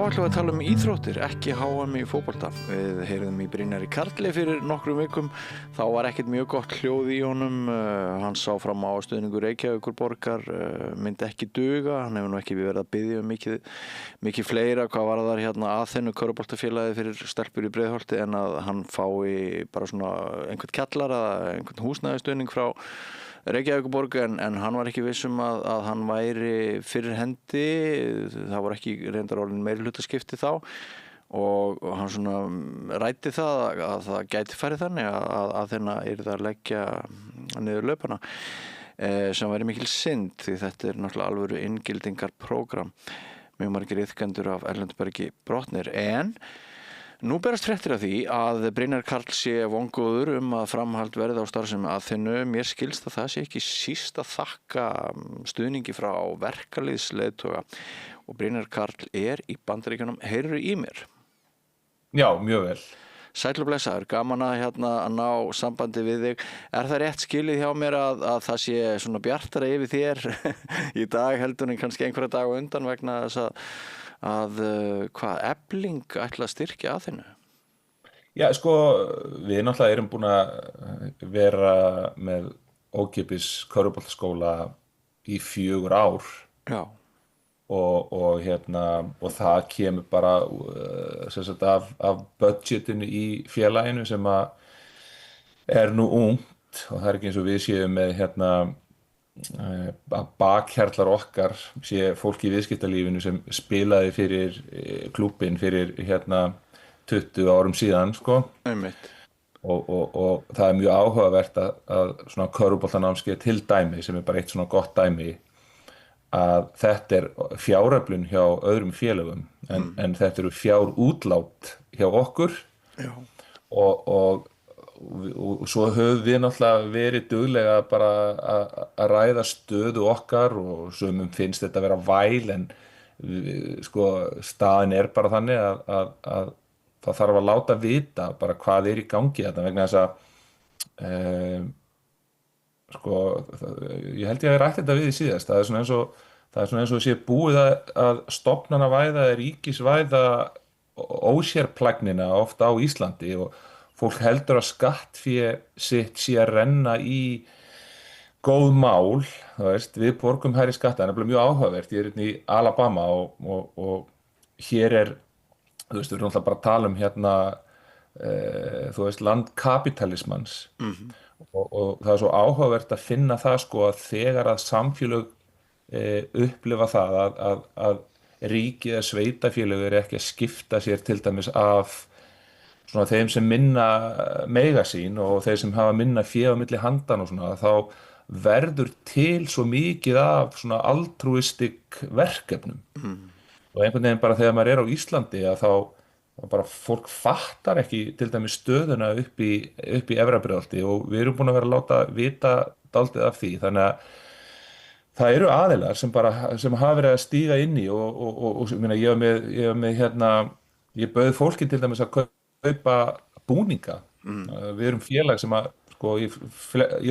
ætlum við að tala íþróttir, ekki HM í fótbolta. Við heyrðum í Brynjari Karli fyrir nokkrum vikum. Þá var ekkert mjög gott hljóð í honum. Hann sá fram á að stuðningur Reykjavíkurborgar myndi ekki duga. Hann hefur nú ekki verið að biðja mikið fleira. Hvað var þar hérna Aþenu körfuboltafélagið fyrir stelpur í Breiðholti en að hann fái bara svona einhvern kjallara, einhvern húsnæðisstuðning frá Reykjavíkurborg en hann var ekki viss að hann væri fyrir hendi. Það voru ekki reyndar orðin meirihlutaskipti þá og hann svona ræddi það að það gæti farið þannig að Aþena yrði að leggja niður laupana sem væri mikil synd því þetta náttúrulega alvöru inngildingarprógram. Mjög margir iðkendur af erlendu brotnir en nú berast fréttir af því að Brynjar Karl sé vongóður að framhald verði á starfsemi Aþenu. Mér skilst að það sé ekki síst að þakka stuðningi frá verkalýðsleiðtoga og Brynjar Karl í Bandaríkjunum. Heyrðu í mér? Já, mjög vel. Sæll og blessaður, gaman að ná sambandi við þig. Er það rétt skilið hjá mér að það sé svona bjartara yfir þér í dag heldur en kannski einhverja dag á undan vegna þess að Efling ætla að styrkja Aþenu? Já, sko, við náttúrulega erum búin að vera með ókeypis körfuboltaskóla í 4 ár. Já. Og það kemur bara sem sagt af budgetinu í félaginu sem er nú ungt og það er ekki eins og við séum með að bakhjarlar okkar sé fólk í viðskiptalífinu sem spilaði fyrir klúbbinn fyrir 20 árum síðan sko. Einmitt. Og það er mjög áhugavert að svona körfuboltanámskeið til dæmi sem er bara eitt svona gott dæmi að þetta er fjáröflun hjá öðrum félögum en þetta eru fjárútlát hjá okkur. Já. Og svo höfum við náttúrulega verið duglega bara að ræða stöðu okkar og sumum finnst þetta að vera væl en sko staðin er bara þannig að það þarf að láta vita bara hvað í gangi þetta vegna þess að sko ég held ég að rætt þetta við í síðast það er svona eins og sé búið að stofnanavæða ríkisvæða ósérplagnina ofta á Íslandi og fólk heldur að skattfé sitt sé að renna í góð mál, þú veist, við borgum hærri skatta, það er mjög áhugavert, ég er í Alabama og hér þú veist, við erum alltaf bara að tala þú veist, land kapitalismans og það er svo áhugavert að finna það sko að þegar að samfélög upplifa það að ríkið eða sveitarfélög ekki að skipta sér til dæmis af svona þeim sem minna mega sín og þeir sem hafa minna fé á milli handan og svona þá verður til svo mikið af svona altruistic verkefnum og einhvern veginn bara þegar maður á Íslandi að þá bara fólk fattar ekki til dæmis stöðuna upp í Efra-Breiðholti og við erum búin að vera að láta vita dálítið af því þannig að það eru aðilar sem hafa verið að stíga inn í og ég bauð fólki til dæmis að kaupa búninga. Við erum félag sem að sko í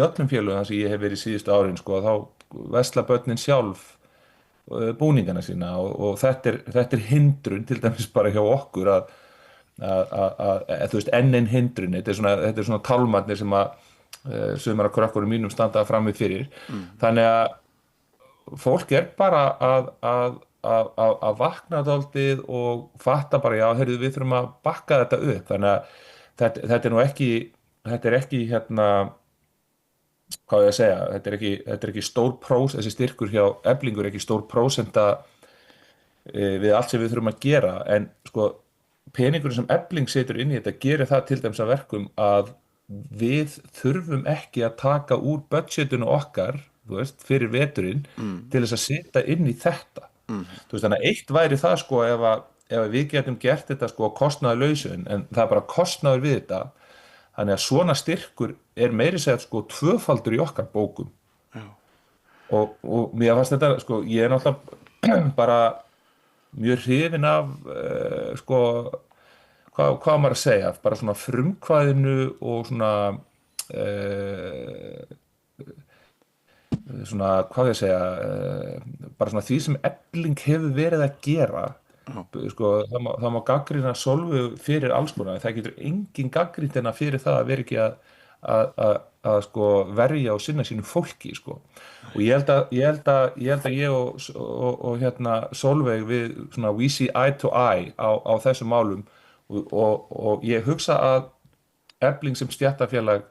öllum félögum þar sem ég hef verið síðustu árin sko þá versla börnin sjálf búningana sína og þetta er hindrun til dæmis bara hjá okkur að þú veist enn hindrun þetta er svona tálmarnir sem að sumar af krökkunum mínum standa frammi fyrir þannig að fólk er bara að vakna dálítið og fatta bara já, heyrðu við þurfum að bakka þetta upp þannig að þetta er nú ekki hvað ég að segja þetta er ekki stór þessi styrkur hjá Eflingur er ekki stór prósenta við allt sem við þurfum að gera en sko peningurinn sem Efling setur inn í þetta gerir það til dæmis að verkum að við þurfum ekki að taka úr budgetinu okkar þú veist, fyrir veturinn til þess að setja inn í þetta þú veist, þannig að eitt væri það sko ef við getum gert þetta sko kostnaðarlausu en það er bara kostnaður við þetta þannig að svona styrkur er meiri segja sko 2-faldur í okkar bókum og mér fannst þetta sko ég er náttúrulega bara mjög hrifinn af sko hvað maður að segja bara svona frumkvæðinu og svona hvað ég segja bara svona því sem Efling hefur verið að gera Sko, það má gagnrýna Sólveigu fyrir alls konar, en það getur engin gagnrýnt hennar fyrir það að vera ekki að sko, verja og sinna sínu fólki sko. Og ég held að ég og hérna Sólveig við svona we see eye to eye á þessum málum og ég hugsa að Efling sem stéttarfélag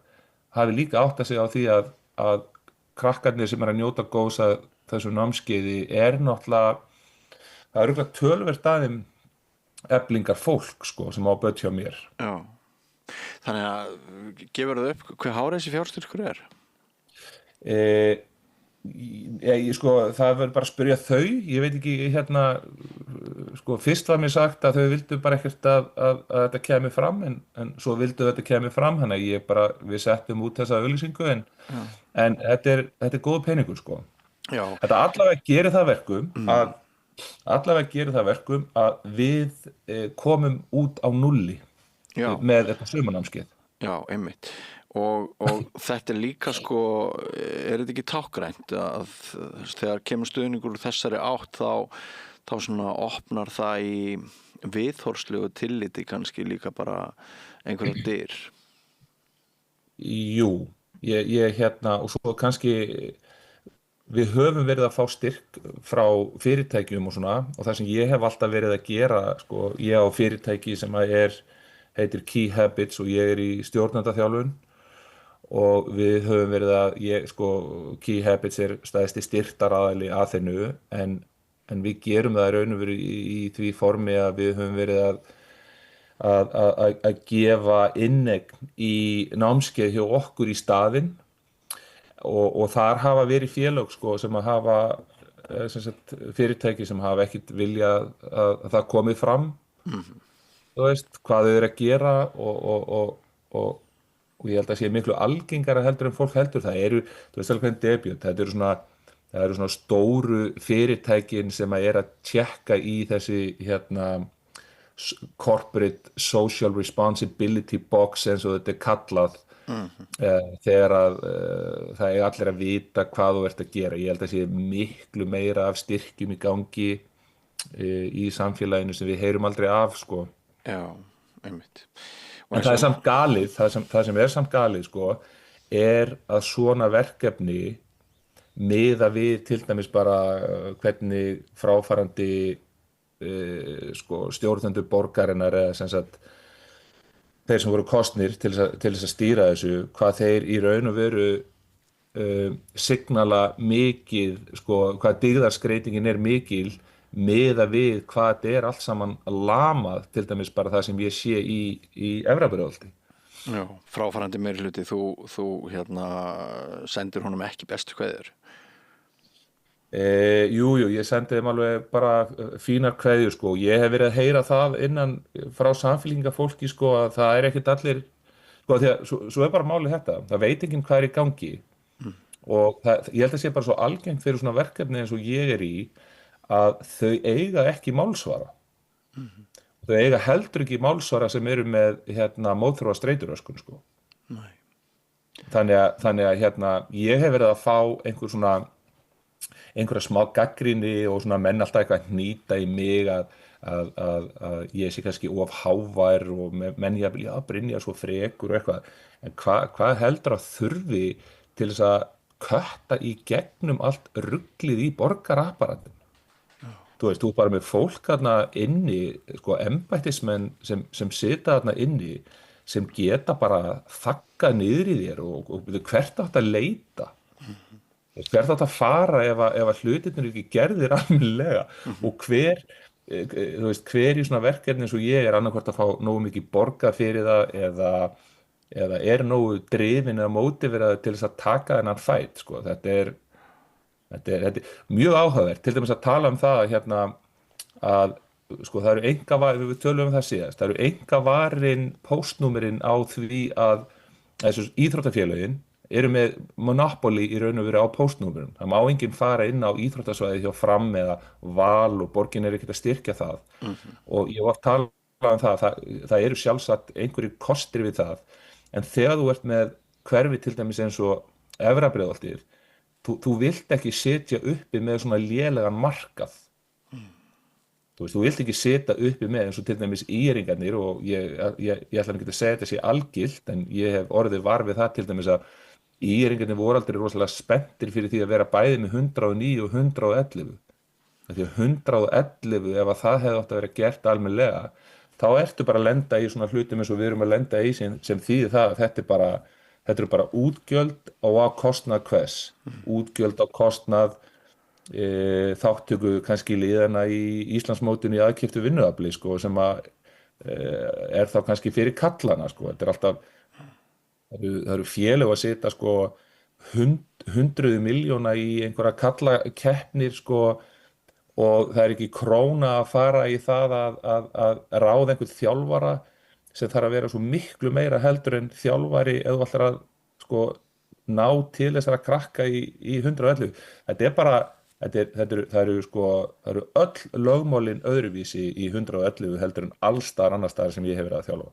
hafi líka áttað sig á því að krakkarnir sem að njóta góðs að þessu námskeiði náttúrulega, það örugglega töluvert aðeim Eflingar fólk sko, sem á börn hjá mér. Já. Þannig að gefur það upp hver hár þessi fjárstyrkur er? Sko, það verður bara að spyrja þau, ég veit ekki hérna, sko, fyrst var mér sagt að þau vildu bara ekkert að þetta kemi fram, en svo vildu þetta kemi fram, þannig að við settum út þessa auglýsingu, en þetta er góð peningur, sko. Já. Þetta allavega gerir það verkum að við komum út á nulli með þetta sumarnámskeið. Já, einmitt. Og þetta er líka sko, er þetta ekki tákgrænt að þegar kemur stuðningur úr þessari átt þá svona opnar það í viðhorfslegu tilliti kannski líka bara einhverja dyr? Jú, ég hérna, og svo kannski við höfum verið að fá styrk frá fyrirtækjum og svona, og það sem ég hef alltaf verið að gera, sko, ég á fyrirtæki sem heitir Key Habits og ég í stjórnendaþjálfun og við höfum verið Key Habits stærsti styrktaraðili að þeirnu, en við gerum það í raun og veru í því formi að við höfum verið að gefa inneign í námskeið hjá okkur í staðinn og þar hafa verið félög sko, sem að hafa fyrirtæki sem hafa ekkert viljað að það komið fram, þú veist, hvað þau eru að gera og ég held að sé miklu algengara heldur en fólk heldur. Það eru, þú veist alveg hvernig debut, það eru svona stóru fyrirtækin sem að tjekka í þessi hérna corporate social responsibility box eins og þetta kallað þegar að það allir að vita hvað þú ert að gera. Ég held að sé miklu meira af styrkjum í gangi í samfélaginu sem við heyrum aldrei af sko. Já, einmitt. En það er samt galið, það sem er samt galið sko, að svona verkefni miða við til dæmis bara hvernig fráfarandi sko, stjórnendur borgarinnar eða sem sagt þeir sem voru kosnir til þess að stýra þessu, hvað þeir í raun og veru signala mikið, sko, hvað dygðarskreitingin mikil miða við hvað þetta allt saman lamað, til dæmis bara það sem ég sé í Efrabrjóðaldi. Já, fráfarandi meirihluti, þú hérna sendir honum ekki bestu kveðjur? Jú, ég sendi þeim alveg bara fínar kveðjur, sko. Ég hef verið að heyra það innan frá samfylkingafólki, sko, að það ekkert allir, sko, því að svo bara málið þetta, það veit enginn hvað í gangi og ég held að sé bara svo algengt fyrir svona verkefni eins og ég í að þau eiga ekki málsvara. Þau eiga heldur ekki málsvara sem eru með hérna mótþróa streituröskun sko. Nei. Þannig að hérna ég hef verið að fá einhverja smá gagnrýni og svona menn alltaf eitthvað að hnýta í mig að ég sé kannski of hávær og menn jafnvel, já, Brynjar svo frekur og eitthvað. En hvað heldur að þurfi til þess að kötta í gegnum allt ruglið í borgarapparatinu? Þú veist, þú bara með fólk þarna inni, sko, embættismenn sem sita þarna inni, sem geta bara þaggað niður í þér og hvert átt að leita. Hvert átt að fara ef að hlutirnir ekki gerðir almennilega og hver í svona verkefni eins og ég annarkvort að fá nógu mikið borgað fyrir það eða nógu drifin eða mótiveraður til þess að taka þennan fæt, sko. Þetta er mjög áhugavert, til dæmis að tala það hérna að sko það eru við tölum það síðast, það eru einkavarin póstnúmerin á því að þessu íþróttafélögin eru með monopoly í raun og veru á póstnúmerum. Það má enginn fara inn á íþróttasvæði hjá Fram eða Val og borgin ekkert að styrkja það. Og ég var að tala það eru sjálfsagt einhverjir kostir við það, en þegar þú ert með hverfi til dæmis eins og Efrabrjóðaldið, þú vilt ekki setja uppi með svona lélegan markað. Þú þú vilt ekki sitja uppi með eins og til dæmis íringarnir og ég ætla ekki að segja þetta sé algilt en ég hef orðið var við það til dæmis að íringarnir voru aldrei rosalega spenntir fyrir því að vera bæði með 109 og 111. Því að 111 ef að það hefði átt að vera gert almennilega þá ertu bara að lenda í svona hlutum eins og við erum að lenda í sem þýðir það að þetta eru bara útgjöld á kostnað hvers, útgjöld á kostnað þáttöku kannski liðana í Íslandsmótinu í aðkeyptu vinnuafli sko, sem að er þá kannski fyrir kallana sko. Þetta er alltaf það eru félög að setja sko, hundruð milljóna í einhverja kallakeppnir sko, og það er ekki króna að fara í það að ráða einhvern þjálfara sem þarf að vera svo miklu meira heldur en þjálfari ef þú ætlar að sko, ná til þessara krakka í 111. Þetta er bara það eru öll lögmálin öðruvísi í 111 heldur en allstar annars staðar sem ég hef verið að þjálfa.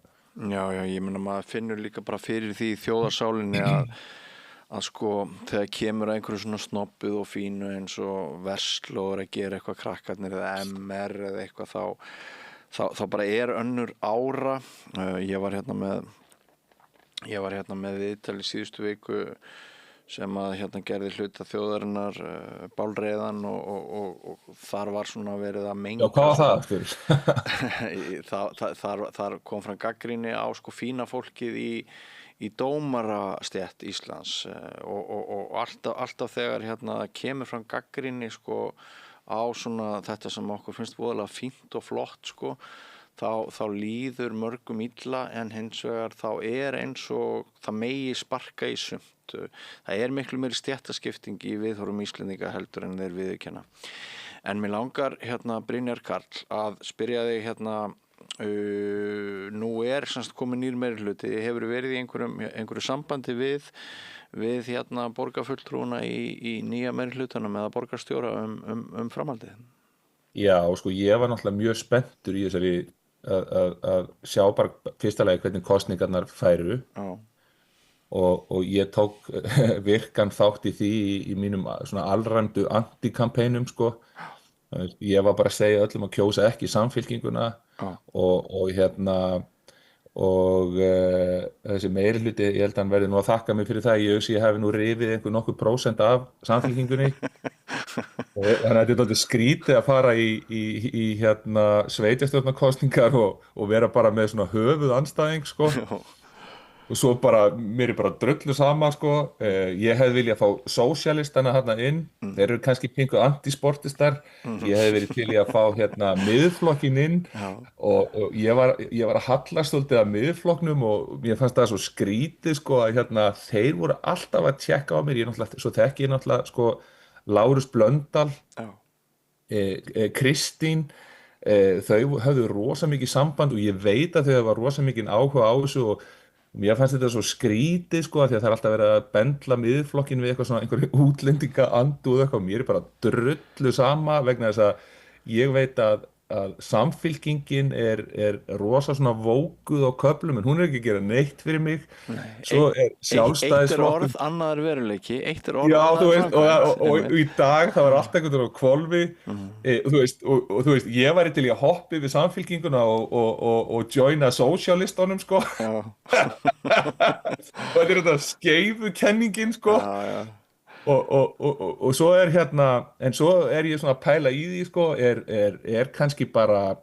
Já, ég meina maður finnur líka bara fyrir því í þjóðarsálinni að sko þegar kemur að einhverju svona snobbuð og fínu eins og Versló að gera eitthvað krakkarnir eða MR eða eitthvað þá bara er önnur ára. Ég var hérna með viðtal í síðustu viku sem að gerði hluta þjóðarinnar bálreiðan og þar var svona verið að menga. Já, hvað var það? Þar kom fram gagnrýni á sko fína fólkið í dómarastétt Íslands og alltaf þegar kemur fram gagnrýni sko á svona þetta sem okkur finnst voðalega fínt og flott sko þá líður mörgum illa en hins vegar þá er eins og það megi sparka í sumt. Það er miklu meiri stéttaskipting í viðhorfum Íslendinga heldur en þeir viðurkenna. En mér langar Brynjar Karl að spyrja þig nú er semst komin nýr meirihluti, hefur verið í einhverju sambandi við borgarfulltrúna í nýja meirihlutanum eða borgarstjóra framhaldið? Já, sko ég var náttúrulega mjög spenntur í þessari að sjá bara fyrsta lagi hvernig kosningarnar færu. Já. Og ég tók virkan þátt í því í mínum svona alræmdu antikampænum sko. Ég var bara að segja öllum að kjósa ekki Samfylkinguna og þessi meirihluti, ég held að hann verði nú að þakka mig fyrir það, ég hafi nú rifið nokkur prósent af Samfylkingunni og þannig að þetta er dálítið skrítið að fara í sveitarstjórnarkosningar og vera bara með svona höfuðandstæðing sko. Og svo bara, mér er bara drullu saman sko, ég hefði viljað fá sósjalistana þarna inn, þeir eru kannski pingu antisportistar, ég hefði verið til í að fá miðflokkinn inn og ég var að hallast svolítið að miðflokknum og mér fannst það svo skrítið sko að þeir voru alltaf að tjekka á mér, svo þekki ég náttúrulega sko Lárus Blöndal, Kristín, þau höfðu rosa mikið samband og ég veit að þau hafa rosa mikið áhuga á þessu og mér fannst þetta svo skrítið sko því að það er alltaf verið að bendla miðflokkinn við eitthvað svona einhverju útlendinga andúð eitthvað og mér er bara drullu sama vegna þess að ég veit að Samfylkingin er rosa svona vókuð á köflum en hún er ekki að gera neitt fyrir mig. Svo er Sjálfstæðisflokkur. Eitt er orð, annar veruleiki. Eitt er orð, já, þú veist, og í dag það var alltaf einhvern veginn á hvolfi og þú veist, ég væri til í að hoppa við Samfylkinguna og joina sósjalistunum sko. Og þetta er þetta skeifu kenningin sko. Já. Og svo er en svo er ég svona að pæla í því sko, er kannski bara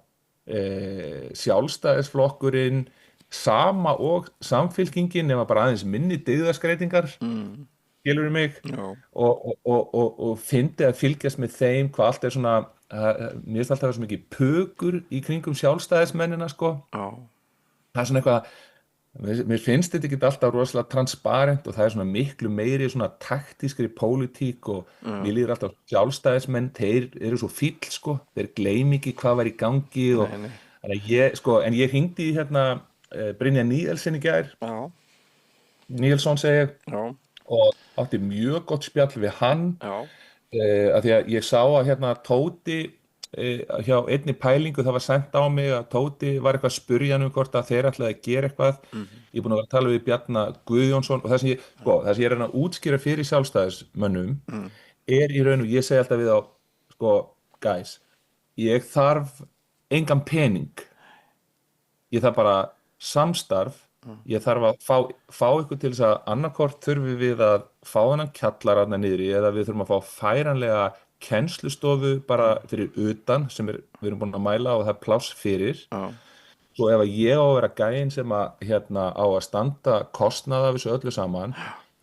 Sjálfstæðisflokkurinn sama og Samfylkingin nema bara aðeins minni dyggðaskreitingar, skilurðu mig, og fyndi að fylgjast með þeim hvað allt er svona, mér finnst alltaf svo mikið pukur í kringum sjálfstæðismennina sko, það er svona eitthvað. Mér finnst þetta ekki alltaf rosalega transparent og það er svona miklu meiri svona taktískri pólitík og mér líður alltaf Sjálfstæðismenn, þeir eru svo fíll sko, þeir gleymi ekki hvað var í gangi og þannig ég sko, en ég hringdi í Brynjar Níelsson í gær, Níelsson segi ég, og átti mjög gott spjall við hann, af því að ég sá að Tóti hjá einni pælingu það var sent á mig að Tóti var eitthvað að spurja hvort að þeir ætlaði að gera eitthvað. Ég er búinn að vera að tala við Bjarna Guðjónsson og það sem ég reyna að útskýra fyrir sjálfstæðismönnum er í raun og ég segi alltaf við þá sko, guys, ég þarf engan pening. Ég þarf bara samstarf, ég þarf að fá ykkur til þess að annarkort þurfum við að fá þennan kjallara þarna niðri eða við þurfum að fá færanlega kennslustofu bara fyrir utan sem við erum búin að mæla og það er pláss fyrir. Já. Svo ef að ég á að vera gæinn sem að á að standa kostnað af þessu öllu saman,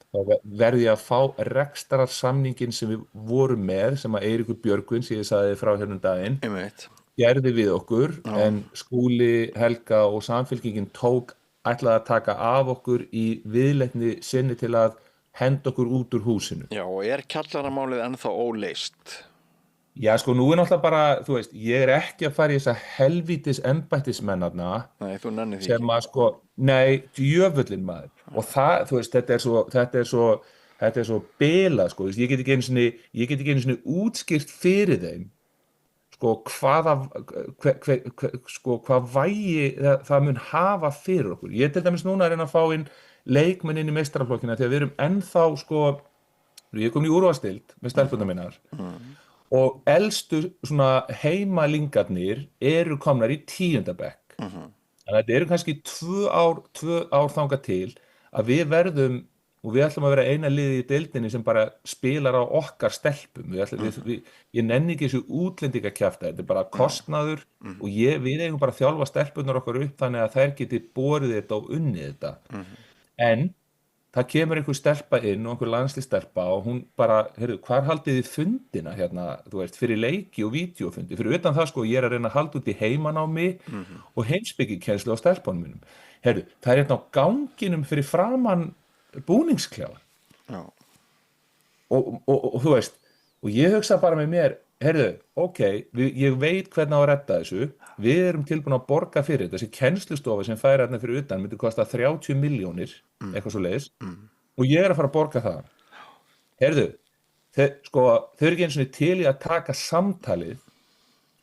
þá verð ég að fá rekstrarsamninginn sem við vorum með, sem að Eiríkur Björgvin, sem ég sagði frá hérna um daginn, Einmitt. gerði við okkur, en Skúli, Helga og Samfylkingin ætlaði að taka af okkur í viðleitni sinni til að henda okkur út úr húsinu. Já, og kjallaramálið ennþá óleyst? Já, sko, nú náttúrulega bara, þú veist, ég ekki að fara í þessa helvítis embættismennarna. Nei, þú nennir því sem að, sko, nei, djöfullinn maður. Og það, þú veist, þetta er svo bilað, sko, ég get ekki einu sinni útskýrt fyrir þeim sko hvað vægi það mun hafa fyrir okkur. Ég til dæmis núna að reyna að fá inn leikmenn inn í meistaraflokkina því að við erum ennþá sko, ég er komin í úrvalsdeild með stelpurnar mínar og elstu svona heimalingarnir eru komnar í 10. bekk. Þannig að þetta eru kannski 2 ár þangað til að við verðum og við ætlum að vera eina liðið í deildinni sem bara spilar á okkar stelpum. Ég nenni ekki þessu útlendingakjafta, þetta er bara kostnaður og við eigum bara að þjálfa stelpunar okkar upp þannig að þær geti borið þetta og unnið þetta. En það kemur einhver stelpa inn og einhver landslýsstelpa og hún bara, heyrðu, hvar haldið þið fundina hérna, þú veist, fyrir leiki og vídeófundi? Fyrir utan það sko, ég er að reyna að halda út í heimanámi og heimspekikennslu á stelpunum mínum. Heyrðu, það er hérna á ganginum fyrir framan búningsklefa og þú veist og ég hugsa bara með mér heyrðu, ok, ég veit hvernig á að redda þessu við erum tilbúin að borga fyrir þetta þessi kennslustofa sem færi hérna fyrir utan myndi kosta 30 milljónir eitthvað svo leiðis og ég er að fara að borga það heyrðu, þau eru ekki einu sinni til í að taka samtalið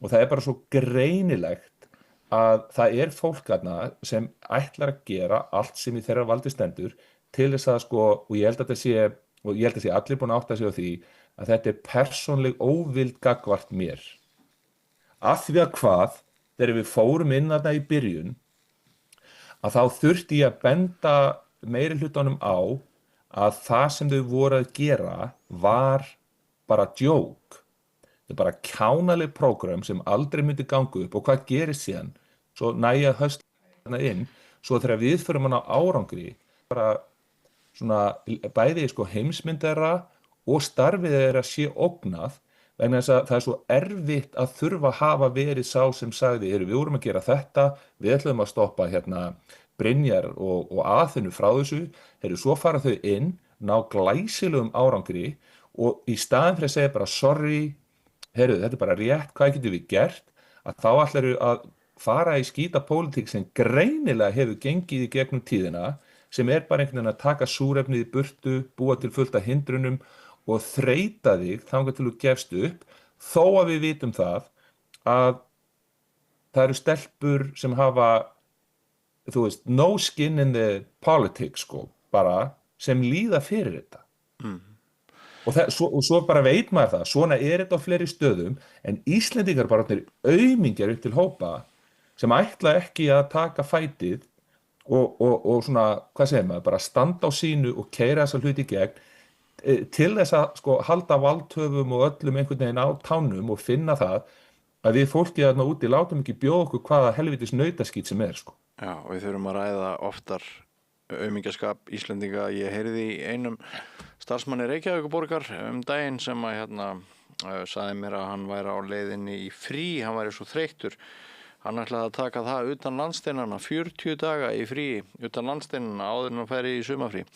og það er bara svo greinilegt að það er fólk þarna sem ætlar að gera allt sem í þeirra valdi stendur til þess að sko, og ég held að sé allir búin að átta sig á því að þetta er persónleg óvild gagnvart mér. Af því að hvað, þegar við fórum inn þarna í byrjun, að þá þurfti ég að benda meiri hlutanum á að það sem þau voru að gera var bara djók. Þetta er bara kjánaleg prógram sem aldrei myndi ganga upp og hvað gerist síðan? Svo næja höstla þarna inn, svo þegar við förum hann á árangri, bara svona bæði sko heimsmynd þeirra og starfið þeirra sé ógnað vegna þess að það er svo erfitt að þurfa að hafa verið sá sem sagði við vorum að gera þetta, við ætlum að stoppa hérna Brynjar og Aþenu frá þessu, svo fara þau inn, ná glæsilegum árangri og í staðinn fyrir að segja bara sorry, þetta er bara rétt, hvað getum við gert, að þá ætlarðu að fara í skíta pólitík sem greinilega hefur gengið í gegnum tíðina sem er bara einhvern veginn að taka súrefnið í burtu, búa til fullt af hindrunum og þreyta þig þangað til þú gefst upp, þó að við vitum það að það eru stelpur sem hafa, þú veist, no skin in the politics, sko, bara sem líða fyrir þetta. Og svo bara veit maður það, svona er þetta á fleiri stöðum, en Íslendingar bara aumingjar upp til hópa sem ætla ekki að taka fætið og svona, hvað segir maður, bara standa á sínu og keyra þessa hluti í gegn til þess að sko halda valdhöfum og öllum einhvern veginn á tánum og finna það að við fólkið þarna úti látum ekki bjóða okkur hvaða helvítis nautaskít sem er sko. Já, við þurfum að ræða oftar aumingjaskap Íslendinga. Ég heyrði í einum starfsmanni Reykjavíkurborgar daginn sem að sagði mér að hann væri á leiðinni í frí, hann væri svo þreyttur. Hann ætlaði að taka það utan landsteinana, 40 daga í frí utan landsteinana áður en hann færi í sumafrí.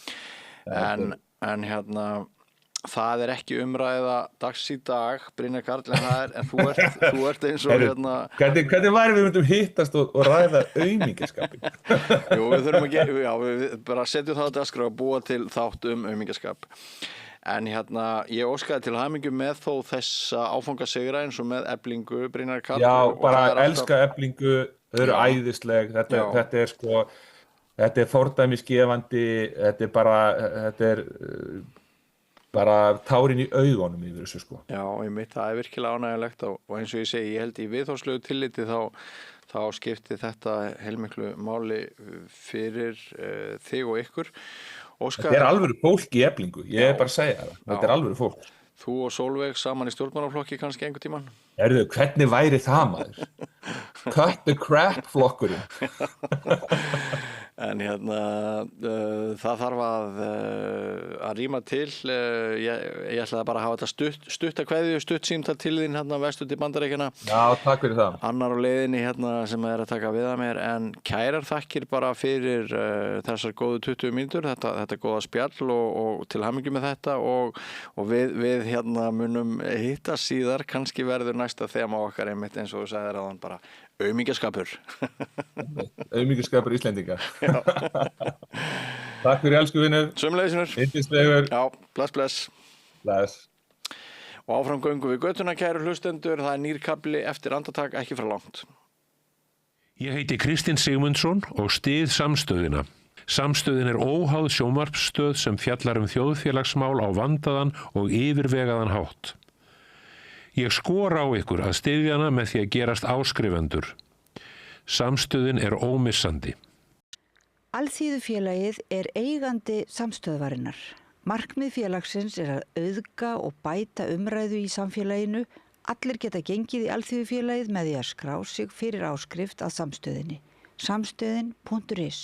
En það er ekki umræða dags í dag, Brynjar Karl, en þú ert eins og Hvernig væri við myndum hittast og ræða aumingjaskapin? Jú, við þurfum við bara setjum það á dagskrá og búa til þátt aumingjaskap. En ég óskaði til hamingju með þó þessa áfangasigra eins og með Eflingu, Brynjar Karl. Já, bara elska Eflingu, þau eru æðisleg, þetta er sko, þetta er fordæmisgefandi, þetta er bara tárin í augunum yfir þessu sko. Já, það virkilega ánægjulegt og eins og ég segi, ég held í viðhorfslegu tilliti þá skipti þetta heilmiklu máli fyrir þig og ykkur. Óskar, Þetta alvöru fólk í Eflingu, ég er bara að segja það, þetta alvöru fólk. Þú og Sólveig saman í stjórnmálaflokki kannski einhvern tímann? Herðu, hvernig væri það maður? Cut the crap flokkurinn. En það þarf að rýma til. Ég ætlaði bara að hafa þetta stutta kveðju, stutt símtal til þín vestur til Bandaríkjanna. Já, takk fyrir það. Annar á leiðinni sem að taka við að mér, en kærar þakkir bara fyrir þessar góðu 20 mínútur, þetta góða spjall og til hamingju með þetta og við munum hitta síðar, kannski verður næsta þema okkar einmitt eins og þú sagðir áðan bara aumingjaskapur. Aumingjaskapur Íslendinga. Takk fyrir elsku vinur. Sömuleiðis vinur. Yndislegur. Já, bless. Bless. Og áfram göngum við götuna, kæru hlustendur. Það nýr kafli eftir andartak, ekki frá langt. Ég heiti Kristinn Sigmundsson og styð Samstöðina. Samstöðin óháð sjónvarpsstöð sem fjallar þjóðfélagsmál á vandaðan og yfirvegaðan hátt. Ég skora á ykkur að styðja hana með því að gerast áskrifendur. Samstöðin ómissandi. Alþýðufélagið eigandi samstöðvarinnar. Markmið félagsins að auðga og bæta umræðu í samfélaginu. Allir geta gengið í Alþýðufélagið með því að skrá sig fyrir áskrift að samstöðinni. Samstöðin.is